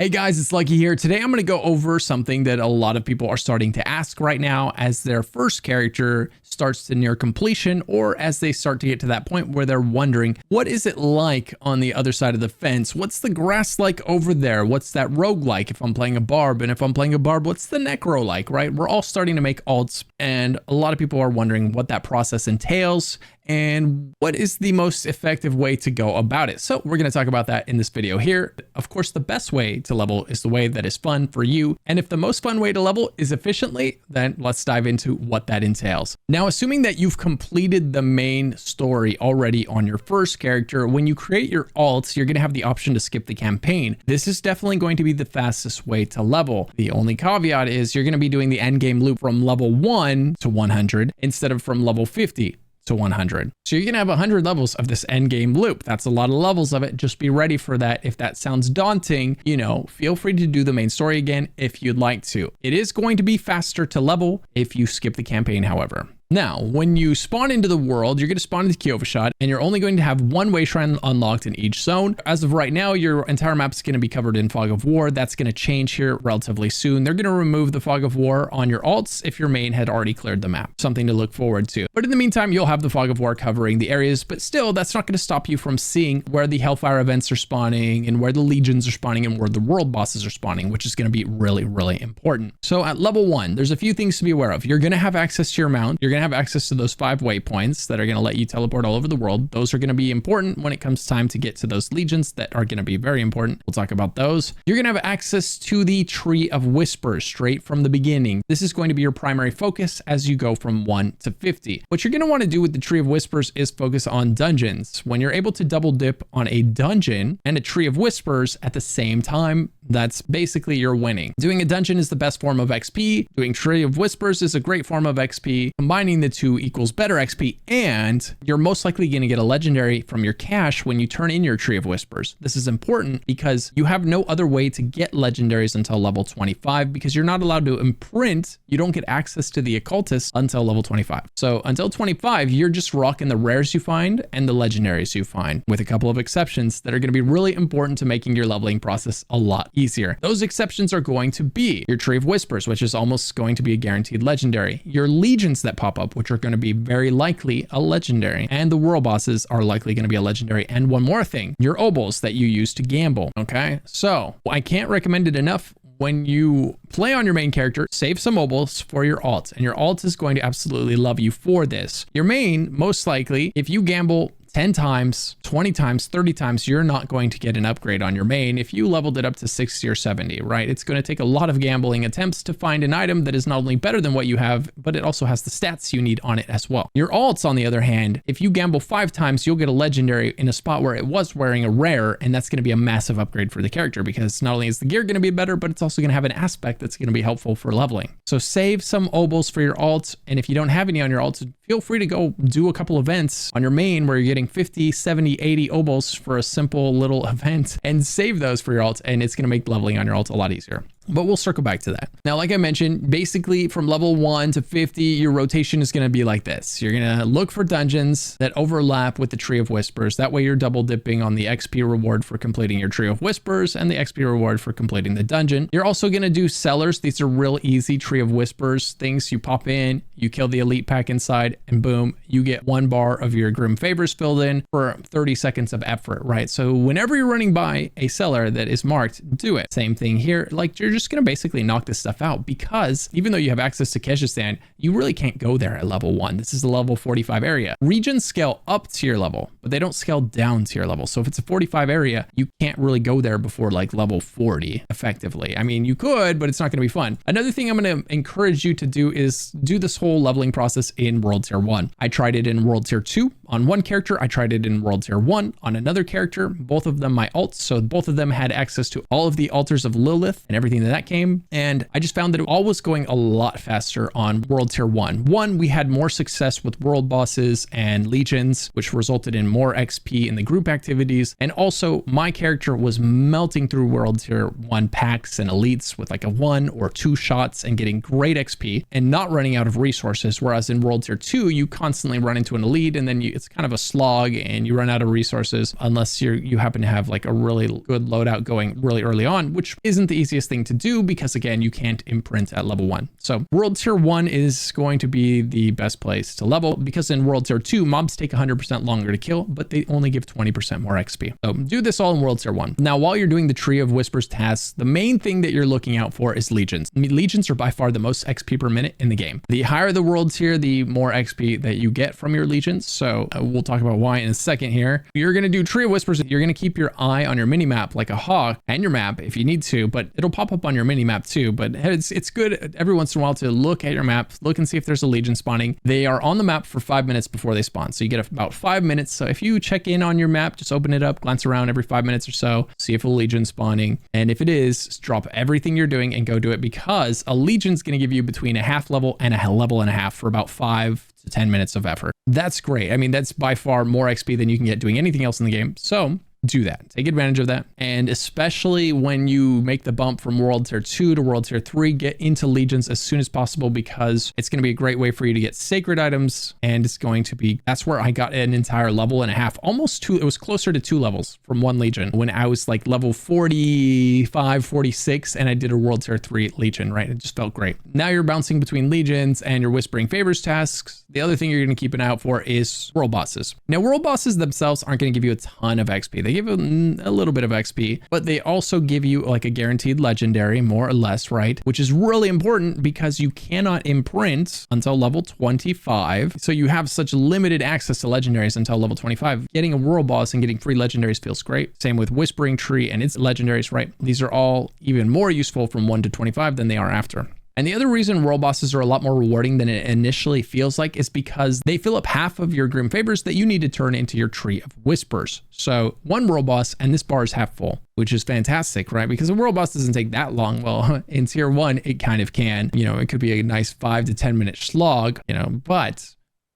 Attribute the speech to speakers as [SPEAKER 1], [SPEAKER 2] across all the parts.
[SPEAKER 1] Hey guys, it's Lucky here. Today I'm going to go over something that a lot of people are starting to ask right now as their first character starts to near completion, or as they start to get to that point where they're wondering, what is it like on the other side of the fence? What's the grass like over there? What's that rogue like if I'm playing a barb? And if I'm playing a barb, what's the necro like, right? We're all starting to make alts, and a lot of people are wondering what that process entails and what is the most effective way to go about it. So we're going to talk about that in this video here. Of course, the best way to level is the way that is fun for you. And if the most fun way to level is efficiently, then let's dive into what that entails. Now, assuming that you've completed the main story already on your first character, when you create your alts, you're going to have the option to skip the campaign. This is definitely going to be the fastest way to level. The only caveat is you're going to be doing the endgame loop from level 1 to 100 instead of from level 50 to 100. So you're gonna have 100 levels of this end game loop. That's a lot of levels of it. Just be ready for that. If that sounds daunting, feel free to do the main story again if you'd like to. It is going to be faster to level if you skip the campaign, however. Now, when you spawn into the world, you're going to spawn into Kyovashad, and you're only going to have one way shrine unlocked in each zone. As of right now, your entire map is going to be covered in Fog of War. That's going to change here relatively soon. They're going to remove the Fog of War on your alts if your main had already cleared the map. Something to look forward to. But in the meantime, you'll have the Fog of War covering the areas, but still, that's not going to stop you from seeing where the Hellfire events are spawning and where the legions are spawning and where the world bosses are spawning, which is going to be really, really important. So at level 1, there's a few things to be aware of. You're going to have access to your mount. You're going to have access to those 5 waypoints that are going to let you teleport all over the world. Those are going to be important when it comes time to get to those legions that are going to be very important. We'll talk about those. You're going to have access to the Tree of Whispers straight from the beginning. This is going to be your primary focus as you go from 1 to 50. What you're going to want to do with the Tree of Whispers is focus on dungeons. When you're able to double dip on a dungeon and a Tree of Whispers at the same time, that's basically you're winning. Doing a dungeon is the best form of XP. Doing Tree of Whispers is a great form of XP. Combining the two equals better XP, and you're most likely going to get a legendary from your cache when you turn in your Tree of Whispers. This is important because you have no other way to get legendaries until level 25 because you're not allowed to imprint. You don't get access to the occultist until level 25. So until 25, you're just rocking the rares you find and the legendaries you find, with a couple of exceptions that are going to be really important to making your leveling process a lot easier. Those exceptions are going to be your Tree of Whispers, which is almost going to be a guaranteed legendary, your legions that pop up, which are going to be very likely a legendary, and the world bosses are likely going to be a legendary. And one more thing, your obols that you use to gamble. Okay, so I can't recommend it enough. When you play on your main character, save some obols for your alt, and your alt is going to absolutely love you for this. Your main, most likely, if you gamble 10 times, 20 times, 30 times, you're not going to get an upgrade on your main if you leveled it up to 60 or 70, right? It's going to take a lot of gambling attempts to find an item that is not only better than what you have, but it also has the stats you need on it as well. Your alts, on the other hand, if you gamble 5 times, you'll get a legendary in a spot where it was wearing a rare, and that's going to be a massive upgrade for the character because not only is the gear going to be better, but it's also going to have an aspect that's going to be helpful for leveling. So save some obols for your alts, and if you don't have any on your alts, feel free to go do a couple events on your main where you're getting 50, 70, 80 obols for a simple little event and save those for your alt, and it's going to make leveling on your alt a lot easier. But we'll circle back to that. Now, like I mentioned, basically from level 1 to 50, your rotation is going to be like this. You're going to look for dungeons that overlap with the Tree of Whispers. That way you're double dipping on the XP reward for completing your Tree of Whispers and the XP reward for completing the dungeon. You're also going to do sellers. These are real easy Tree of Whispers things. You pop in, you kill the elite pack inside, and boom, you get 1 bar of your Grim Favors filled in for 30 seconds of effort, right? So whenever you're running by a seller that is marked, do it. Same thing here. Like, you're just going to basically knock this stuff out because even though you have access to Keshistan, you really can't go there at level 1. This is the level 45 area. Regions scale up tier level, but they don't scale down tier level. So if it's a 45 area, you can't really go there before like level 40 effectively. I mean, you could, but it's not going to be fun. Another thing I'm going to encourage you to do is do this whole leveling process in World Tier 1. I tried it in World Tier 2 on one character. I tried it in World Tier 1 on another character. Both of them my alts. So both of them had access to all of the altars of Lilith and everything that came. And I just found that it all was going a lot faster on World Tier 1. We had more success with world bosses and legions, which resulted in more XP in the group activities. And also my character was melting through World Tier 1 packs and elites with like a 1 or 2 shots and getting great XP and not running out of resources. Whereas in World Tier 2, you constantly run into an elite and then it's kind of a slog and you run out of resources unless you happen to have like a really good loadout going really early on, which isn't the easiest thing to do because again, you can't imprint at level 1. So World Tier 1 is going to be the best place to level because in World Tier 2, mobs take 100% longer to kill, but they only give 20% more XP. So do this all in World Tier 1. Now, while you're doing the Tree of Whispers tasks, the main thing that you're looking out for is legions. I mean, legions are by far the most XP per minute in the game. The higher the world tier, the more XP that you get from your legions. So we'll talk about why in a second here. You're going to do Tree of Whispers. You're going to keep your eye on your mini map like a hawk and your map if you need to, but it'll pop up on your mini map too. But it's good every once in a while to look at your map, look and see if there's a legion spawning. They are on the map for 5 minutes before they spawn. So you get about 5 minutes. So if you check in on your map, just open it up, glance around every 5 minutes or so, see if a legion's spawning. And if it is, drop everything you're doing and go do it because a legion's going to give you between a half level and a level and a half for about 5 to 10 minutes of effort. That's great. I mean, that's by far more XP than you can get doing anything else in the game. So do that. Take advantage of that. And especially when you make the bump from World Tier 2 to World Tier 3, get into Legions as soon as possible because it's going to be a great way for you to get sacred items. And it's going to be, that's where I got an entire level and a half, almost 2. It was closer to 2 levels from 1 Legion when I was like level 45, 46, and I did a World Tier 3 Legion, right? It just felt great. Now you're bouncing between Legions and your Whispering Favors tasks. The other thing you're going to keep an eye out for is world bosses. Now, world bosses themselves aren't going to give you a ton of XP. They give a little bit of XP, but they also give you like a guaranteed legendary, more or less, right? Which is really important because you cannot imprint until level 25. So you have such limited access to legendaries until level 25. Getting a world boss and getting free legendaries feels great. Same with Whispering Tree and its legendaries, right? These are all even more useful from 1 to 25 than they are after. And the other reason world bosses are a lot more rewarding than it initially feels like is because they fill up half of your Grim Favors that you need to turn into your Tree of Whispers. So 1 world boss and this bar is half full, which is fantastic, right? Because a world boss doesn't take that long. Well, in Tier 1, it kind of can. You know, it could be a nice 5 to 10 minute slog, you know, but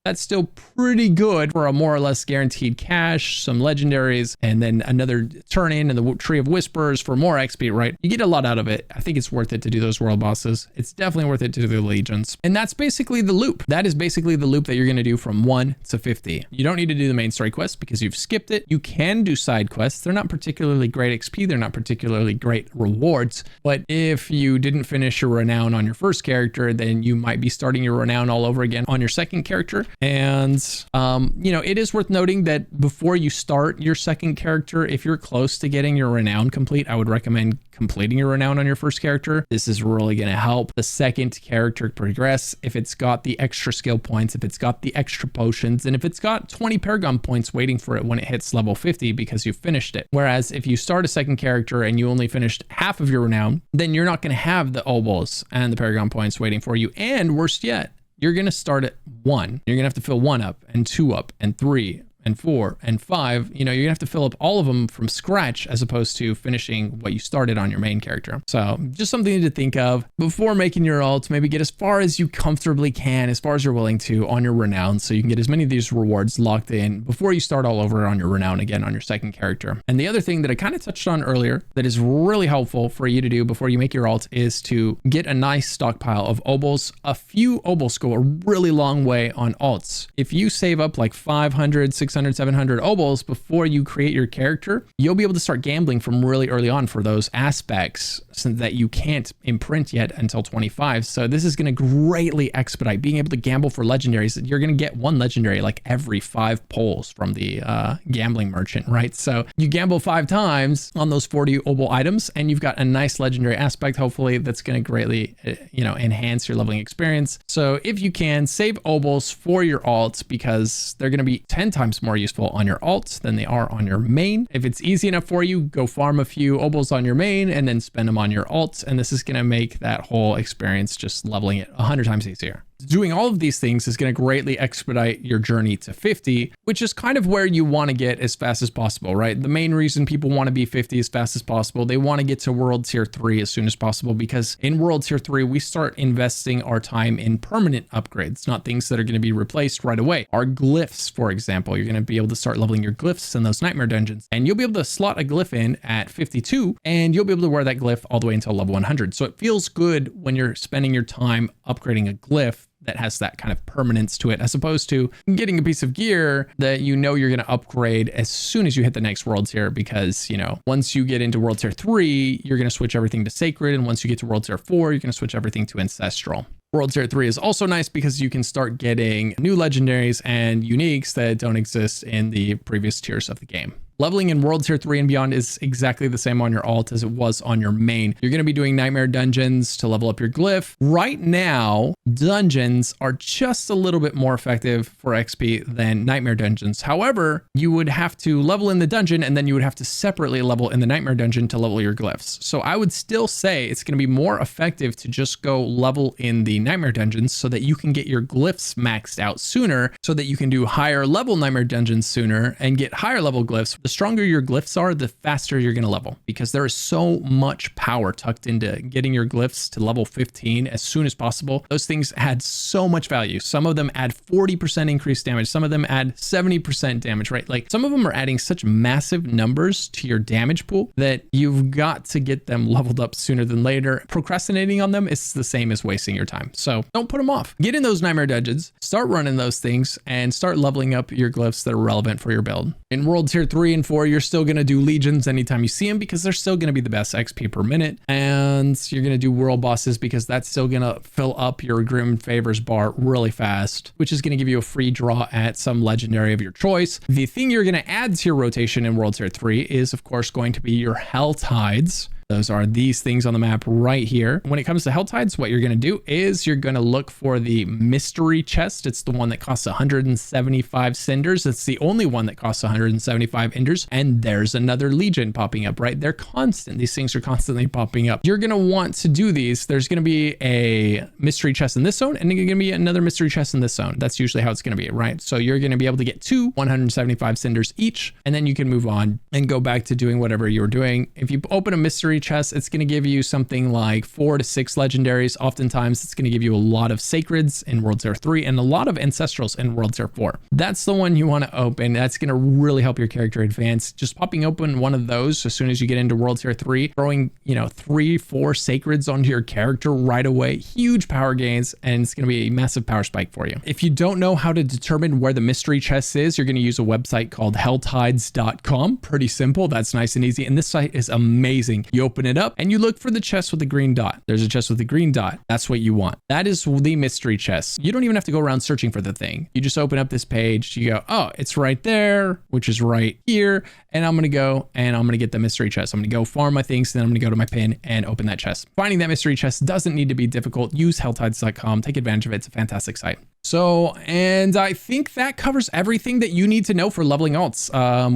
[SPEAKER 1] that's still pretty good for a more or less guaranteed cash, some legendaries, and then another turn in the Tree of Whispers for more XP, right? You get a lot out of it. I think it's worth it to do those world bosses. It's definitely worth it to do the legions. And that's basically the loop. That is basically the loop that you're going to do from 1 to 50. You don't need to do the main story quest because you've skipped it. You can do side quests. They're not particularly great XP. They're not particularly great rewards. But if you didn't finish your Renown on your first character, then you might be starting your Renown all over again on your second character. And, you know, it is worth noting that before you start your second character, if you're close to getting your Renown complete, I would recommend completing your Renown on your first character. This is really going to help the second character progress if it's got the extra skill points, if it's got the extra potions, and if it's got 20 Paragon points waiting for it when it hits level 50 because you finished it. Whereas if you start a second character and you only finished half of your Renown, then you're not going to have the Obols and the Paragon points waiting for you. And worst yet, you're going to start at 1. You're going to have to fill 1 up and 2 up and 3 and 4 and 5. You know, you're gonna have to fill up all of them from scratch as opposed to finishing what you started on your main character. So just something to think of before making your ult. Maybe get as far as you comfortably can, as far as you're willing to on your Renown, so you can get as many of these rewards locked in before you start all over on your Renown again on your second character. And the other thing that I kind of touched on earlier that is really helpful for you to do before you make your ult is to get a nice stockpile of Obols. A few Obols go a really long way on ults. If you save up like 500, 600, 700 Obols before you create your character, you'll be able to start gambling from really early on for those aspects so that you can't imprint yet until 25. So this is going to greatly expedite being able to gamble for legendaries. You're going to get 1 legendary like every 5 pulls from the gambling merchant, right? So you gamble 5 times on those 40 Obol items and you've got a nice legendary aspect, hopefully, that's going to greatly, enhance your leveling experience. So if you can, save Obols for your alts because they're going to be 10 times more useful on your alts than they are on your main. If it's easy enough for you, go farm a few Obols on your main and then spend them on your alts. And this is going to make that whole experience just leveling it 100 times easier. Doing all of these things is going to greatly expedite your journey to 50, which is kind of where you want to get as fast as possible, right? The main reason people want to be 50 as fast as possible, they want to get to World Tier 3 as soon as possible, because in World Tier 3, we start investing our time in permanent upgrades, not things that are going to be replaced right away. Our glyphs, for example, you're going to be able to start leveling your glyphs in those nightmare dungeons, and you'll be able to slot a glyph in at 52, and you'll be able to wear that glyph all the way until level 100. So it feels good when you're spending your time upgrading a glyph that has that kind of permanence to it, as opposed to getting a piece of gear that you know you're going to upgrade as soon as you hit the next world tier, because, you know, once you get into World Tier 3, you're going to switch everything to Sacred, and once you get to World Tier 4, you're going to switch everything to Ancestral. World Tier 3 is also nice because you can start getting new legendaries and uniques that don't exist in the previous tiers of the game. Leveling in World Tier 3 and beyond is exactly the same on your alt as it was on your main. You're going to be doing nightmare dungeons to level up your glyph. Right now, dungeons are just a little bit more effective for XP than nightmare dungeons. However, you would have to level in the dungeon, and then you would have to separately level in the nightmare dungeon to level your glyphs. So I would still say it's going to be more effective to just go level in the nightmare dungeons so that you can get your glyphs maxed out sooner, so that you can do higher level nightmare dungeons sooner and get higher level glyphs. The stronger your glyphs are, the faster you're going to level, because there is so much power tucked into getting your glyphs to level 15 as soon as possible. Those things add so much value. Some of them add 40% increased damage. Some of them add 70% damage, right? Like, some of them are adding such massive numbers to your damage pool that you've got to get them leveled up sooner than later. Procrastinating on them is the same as wasting your time. So don't put them off. Get in those nightmare dungeons, start running those things, and start leveling up your glyphs that are relevant for your build. In World Tier 3 and 4, you're still going to do legions anytime you see them, because they're still going to be the best XP per minute. And you're going to do world bosses because that's still going to fill up your Grim Favors bar really fast, which is going to give you a free draw at some legendary of your choice. The thing you're going to add to your rotation in World Tier 3 is, of course, going to be your Helltides. Those are these things on the map right here. When it comes to Helltides, what you're going to do is you're going to look for the mystery chest. It's the one that costs 175 cinders. It's the only one that costs 175 inders. And there's another legion popping up, right? They're constant. These things are constantly popping up. You're going to want to do these. There's going to be a mystery chest in this zone, and there's going to be another mystery chest in this zone. That's usually how it's going to be, right? So you're going to be able to get 2 175 cinders each, and then you can move on and go back to doing whatever you were doing. If you open a mystery chest, it's going to give you something like 4 to 6 legendaries. Oftentimes it's going to give you a lot of sacreds in World Tier 3 and a lot of ancestrals in World Tier 4. That's the one you want to open. That's going to really help your character advance. Just popping open one of those as soon as you get into World Tier 3, throwing, 3, 4 sacreds onto your character right away, huge power gains, and it's going to be a massive power spike for you. If you don't know how to determine where the mystery chest is, you're going to use a website called helltides.com. Pretty simple. That's nice and easy. And this site is amazing. You open it up and you look for the chest with the green dot. There's a chest with the green dot. That's what you want. That is the mystery chest. You don't even have to go around searching for the thing. You just open up this page. You go, oh, it's right there, which is right here. And I'm going to go and I'm going to get the mystery chest. I'm going to go farm my things. Then I'm going to go to my pin and open that chest. Finding that mystery chest doesn't need to be difficult. Use helltides.com. Take advantage of it. It's a fantastic site. So, and I think that covers everything that you need to know for leveling alts.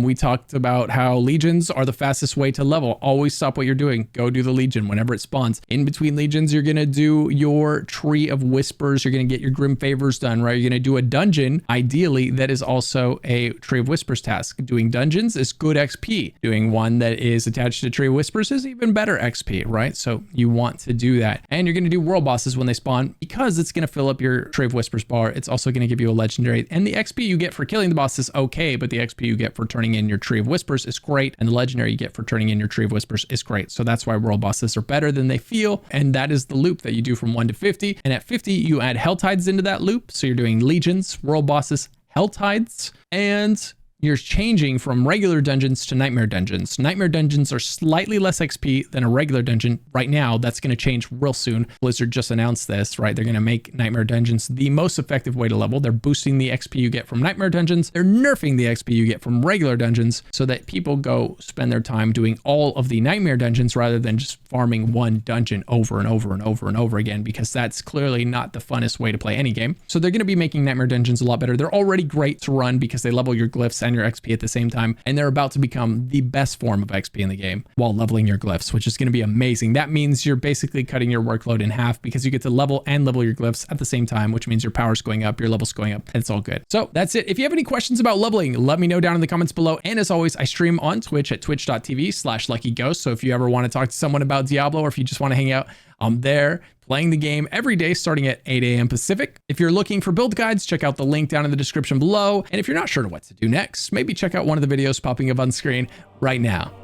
[SPEAKER 1] We talked about how legions are the fastest way to level. Always stop what you're doing. Go do the legion whenever it spawns. In between legions, you're going to do your Tree of Whispers. You're going to get your Grim Favors done, right? You're going to do a dungeon, ideally, that is also a Tree of Whispers task. Doing dungeons is good XP. Doing one that is attached to Tree of Whispers is even better XP, right? So you want to do that. And you're going to do world bosses when they spawn, because it's going to fill up your Tree of Whispers bar. It's also going to give you a legendary, and the XP you get for killing the boss is okay, but the XP you get for turning in your Tree of Whispers is great, and the legendary you get for turning in your Tree of Whispers is great. So that's why world bosses are better than they feel, and that is the loop that you do from 1 to 50. And at 50, you add Helltides into that loop. So you're doing legions, world bosses, Helltides, and you're changing from regular dungeons to nightmare dungeons. Nightmare dungeons are slightly less XP than a regular dungeon right now. That's going to change real soon. Blizzard just announced this, right? They're going to make nightmare dungeons the most effective way to level. They're boosting the XP you get from nightmare dungeons. They're nerfing the XP you get from regular dungeons so that people go spend their time doing all of the nightmare dungeons rather than just farming one dungeon over and over and over and over again, because that's clearly not the funnest way to play any game. So they're going to be making nightmare dungeons a lot better. They're already great to run because they level your glyphs down your XP at the same time, and they're about to become the best form of XP in the game while leveling your glyphs, which is going to be amazing. That means you're basically cutting your workload in half because you get to level your glyphs at the same time, which means your power's going up, your level's going up, and it's all good. So that's it. If you have any questions about leveling, let me know down in the comments below. And as always, I stream on Twitch at twitch.tv/luckyghost. So if you ever want to talk to someone about Diablo, or if you just want to hang out, I'm there playing the game every day starting at 8 a.m. Pacific. If you're looking for build guides, check out the link down in the description below. And if you're not sure what to do next, maybe check out one of the videos popping up on screen right now.